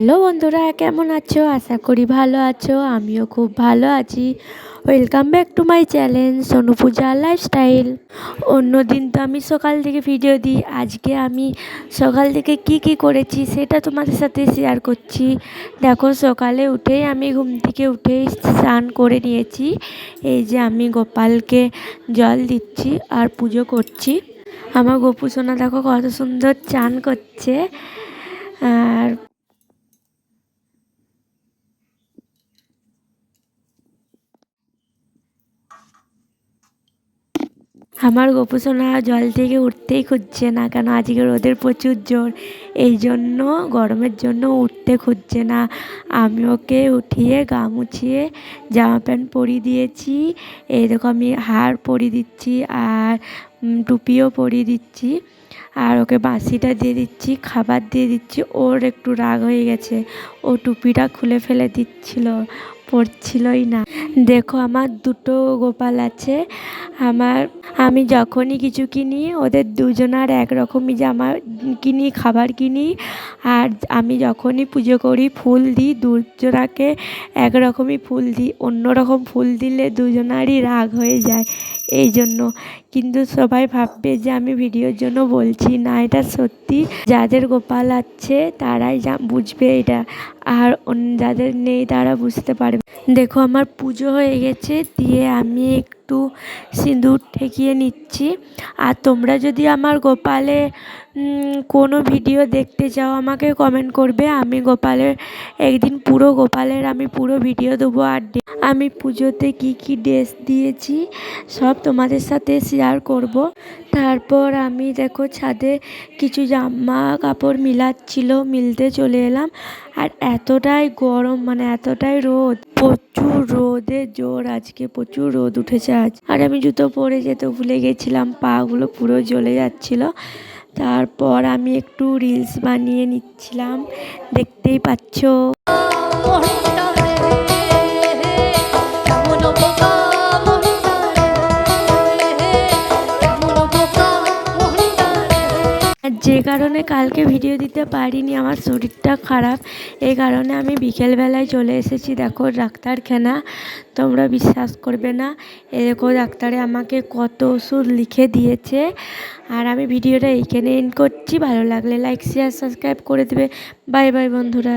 Hello বন্ধুরা, কেমন আছো? আশা করি ভালো আছো। আমিও খুব ভালো আছি। Welcome back to my channel Sonu Puja lifestyle. অন্যদিন তো আমি সকাল থেকে ভিডিও দিই, আজকে আমি সকাল থেকে কি করেছি সেটা তোমাদের সাথে শেয়ার করছি। দেখো, সকালে উঠেই আমি ঘুম থেকে উঠেই স্নান করে নিয়েছি। এই যে আমি গোপালকে জল দিচ্ছি আর পুজো করছি। আমার গোপু সোনা দেখো কত সুন্দর চান করছে। আর আমার গোপু সোনা জল থেকে উঠতেই খুঁজছে না, কেন আজকে রোদের প্রচুর জোর, এই জন্য গরমের জন্য উঠতে খুঁজছে না। আমি ওকে উঠিয়ে গা মুছিয়ে জামা প্যান্ট পরিয়ে দিয়েছি। এই দেখো আমি হার পরিয়ে দিচ্ছি আর টুপিও পরিয়ে দিচ্ছি, আর ওকে বাঁশিটা দিয়ে দিচ্ছি, খাবার দিয়ে দিচ্ছি। ওর একটু রাগ হয়ে গেছে, ও টুপিটা খুলে ফেলে দিচ্ছিল, পড়ছিলই না। দেখো আমার দুটো গোপাল আছে। আমি যখনই কিছু কিনি ওদের দুজনার একরকমই জামা কিনি, খাবার কিনি। আর আমি যখনই পুজো করি ফুল দিই, দুজনাকে একরকমই ফুল দিই। অন্য রকম ফুল দিলে দুজনারই রাগ হয়ে যায়, এই জন্য। কিন্তু সবাই ভাববে যে আমি ভিডিওর জন্য বলছি, না এটা সত্যি। যাদের গোপাল আছে তারাই বুঝবে এটা, আর যাদের নেই তারা বুঝতে পারবে। দেখো আমার পুজো হয়ে গেছে, দিয়ে আমি একটু সিঁদুর ঠেকিয়ে নিচ্ছি। আর তোমরা যদি আমার গোপালে কোনো ভিডিও দেখতে চাও আমাকে কমেন্ট করবে, আমি গোপালের একদিন পুরো গোপালের আমি পুরো ভিডিও দেবো। আর আমি পুজোতে কি ড্রেস দিয়েছি সব তোমাদের সাথে শেয়ার করব। তারপর আমি দেখো ছাদে কিছু জামা কাপড় মিলতে চলে এলাম। আর এতটাই গরম, মানে এতটাই রোদ, প্রচুর রোদের জোর, আজকে প্রচুর রোদ উঠেছে আজ। আর আমি জুতো পরে যেতে ভুলে গেছিলাম, পাগুলো পুরো জ্বলে যাচ্ছিল। তারপর আমি একটু রিলস বানিয়ে নিচ্ছিলাম, দেখতেই পাচ্ছ। যে কারণে কালকে ভিডিও দিতে পারিনি, আমার শরীরটা খারাপ, এই কারণে আমি বিকেলবেলায় চলে এসেছি। দেখো ডাক্তারখানা, তোমরা বিশ্বাস করবে না, দেখো ডাক্তারে আমাকে কত ওষুধ লিখে দিয়েছে। আর আমি ভিডিওটা এইখানে এন্ড করছি। ভালো লাগলে লাইক শেয়ার সাবস্ক্রাইব করে দেবে। বাই বাই বন্ধুরা।